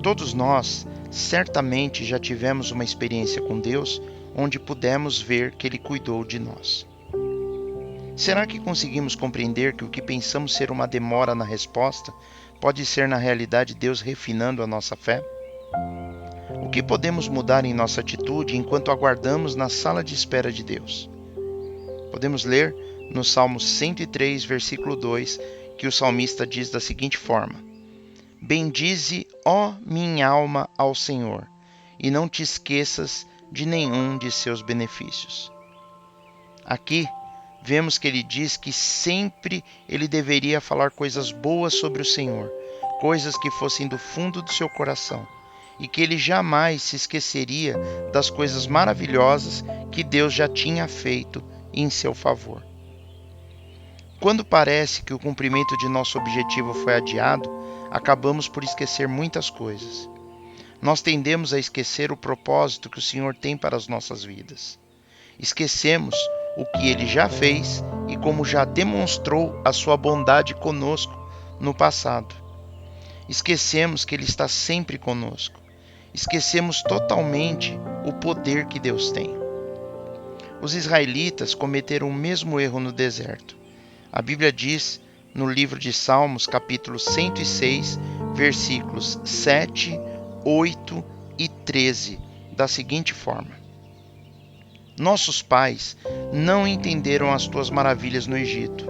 Todos nós certamente já tivemos uma experiência com Deus onde pudemos ver que Ele cuidou de nós. Será que conseguimos compreender que o que pensamos ser uma demora na resposta pode ser na realidade Deus refinando a nossa fé? O que podemos mudar em nossa atitude enquanto aguardamos na sala de espera de Deus? Podemos ler no Salmo 103, versículo 2, que o salmista diz da seguinte forma: Bendize, ó minha alma, ao Senhor, e não te esqueças de nenhum de seus benefícios. Aqui, vemos que ele diz que sempre ele deveria falar coisas boas sobre o Senhor, coisas que fossem do fundo do seu coração, e que ele jamais se esqueceria das coisas maravilhosas que Deus já tinha feito em seu favor. Quando parece que o cumprimento de nosso objetivo foi adiado, acabamos por esquecer muitas coisas. Nós tendemos a esquecer o propósito que o Senhor tem para as nossas vidas. Esquecemos o que Ele já fez e como já demonstrou a sua bondade conosco no passado. Esquecemos que Ele está sempre conosco. Esquecemos totalmente o poder que Deus tem. Os israelitas cometeram o mesmo erro no deserto. A Bíblia diz no livro de Salmos, capítulo 106, versículos 7, 8 e 13, da seguinte forma: Nossos pais não entenderam as tuas maravilhas no Egito,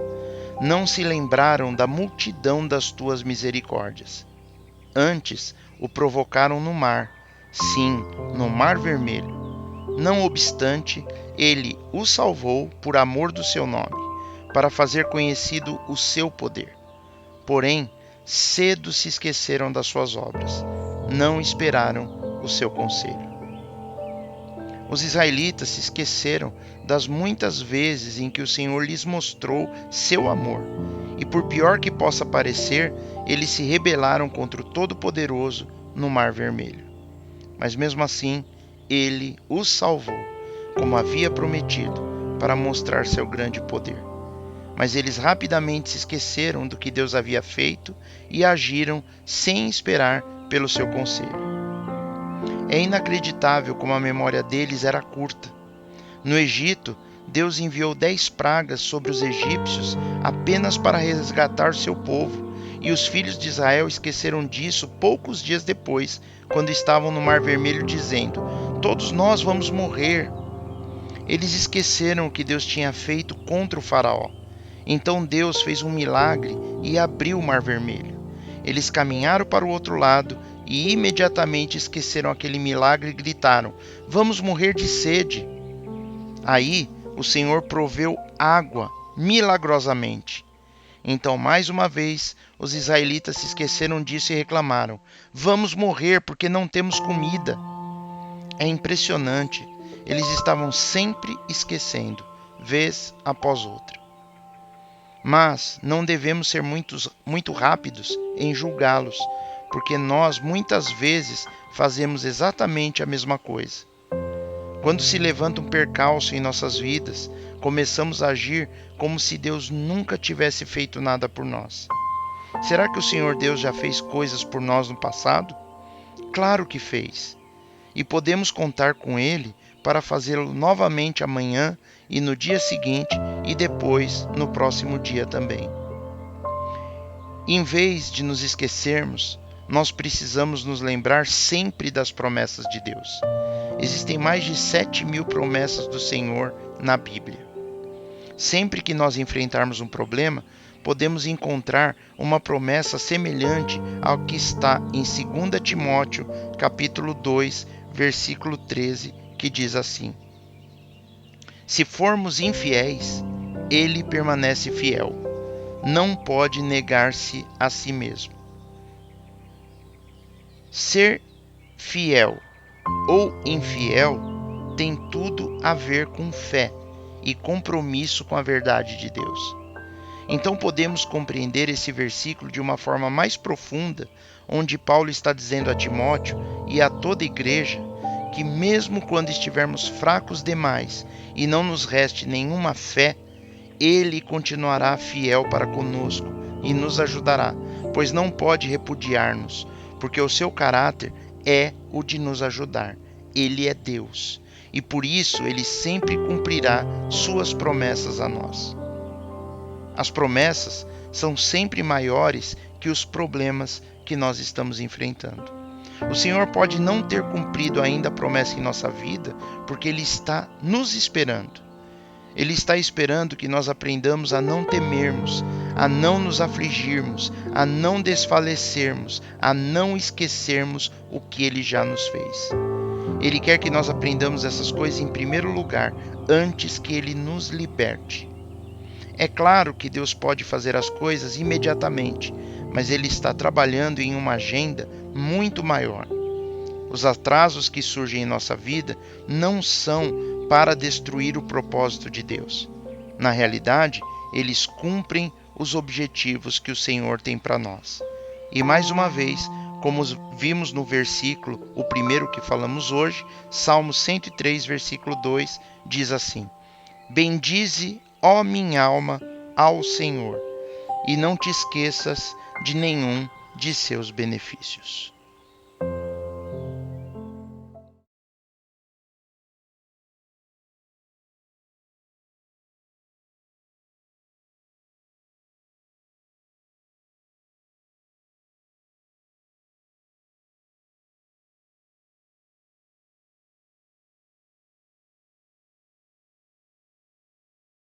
não se lembraram da multidão das tuas misericórdias. Antes o provocaram no mar, sim, no Mar Vermelho. Não obstante, ele o salvou por amor do seu nome, para fazer conhecido o seu poder. Porém, cedo se esqueceram das suas obras, não esperaram o seu conselho. Os israelitas se esqueceram das muitas vezes em que o Senhor lhes mostrou seu amor, e por pior que possa parecer, eles se rebelaram contra o Todo-Poderoso no Mar Vermelho. Mas mesmo assim, ele os salvou, como havia prometido, para mostrar seu grande poder. Mas eles rapidamente se esqueceram do que Deus havia feito e agiram sem esperar pelo seu conselho. É inacreditável como a memória deles era curta. No Egito, Deus enviou 10 pragas sobre os egípcios apenas para resgatar seu povo, e os filhos de Israel esqueceram disso poucos dias depois, quando estavam no Mar Vermelho dizendo: Todos nós vamos morrer. Eles esqueceram o que Deus tinha feito contra o faraó. Então Deus fez um milagre e abriu o Mar Vermelho. Eles caminharam para o outro lado e imediatamente esqueceram aquele milagre e gritaram: Vamos morrer de sede. Aí o Senhor proveu água milagrosamente. Então, mais uma vez, os israelitas se esqueceram disso e reclamaram: Vamos morrer porque não temos comida. É impressionante. Eles estavam sempre esquecendo, vez após outra. Mas não devemos ser muito rápidos em julgá-los, porque nós muitas vezes fazemos exatamente a mesma coisa. Quando se levanta um percalço em nossas vidas, começamos a agir como se Deus nunca tivesse feito nada por nós. Será que o Senhor Deus já fez coisas por nós no passado? Claro que fez. E podemos contar com Ele para fazê-lo novamente amanhã e no dia seguinte e depois no próximo dia também. Em vez de nos esquecermos, nós precisamos nos lembrar sempre das promessas de Deus. Existem mais de 7.000 promessas do Senhor na Bíblia. Sempre que nós enfrentarmos um problema, podemos encontrar uma promessa semelhante ao que está em 2 Timóteo, capítulo 2, versículo 13, que diz assim: Se formos infiéis, ele permanece fiel. Não pode negar-se a si mesmo. Ser fiel ou infiel tem tudo a ver com fé e compromisso com a verdade de Deus. Então podemos compreender esse versículo de uma forma mais profunda, onde Paulo está dizendo a Timóteo e a toda a igreja que mesmo quando estivermos fracos demais e não nos reste nenhuma fé, ele continuará fiel para conosco e nos ajudará, pois não pode repudiar-nos, porque o seu caráter é o de nos ajudar. Ele é Deus, e por isso ele sempre cumprirá suas promessas a nós. As promessas são sempre maiores que os problemas que nós estamos enfrentando. O Senhor pode não ter cumprido ainda a promessa em nossa vida, porque Ele está nos esperando. Ele está esperando que nós aprendamos a não temermos, a não nos afligirmos, a não desfalecermos, a não esquecermos o que Ele já nos fez. Ele quer que nós aprendamos essas coisas em primeiro lugar, antes que Ele nos liberte. É claro que Deus pode fazer as coisas imediatamente, mas Ele está trabalhando em uma agenda muito maior. Os atrasos que surgem em nossa vida não são para destruir o propósito de Deus. Na realidade, eles cumprem os objetivos que o Senhor tem para nós. E mais uma vez, como vimos no versículo, o primeiro que falamos hoje, Salmo 103, versículo 2, diz assim: Bendize, ó minha alma, ao Senhor, e não te esqueças de nenhum de seus benefícios.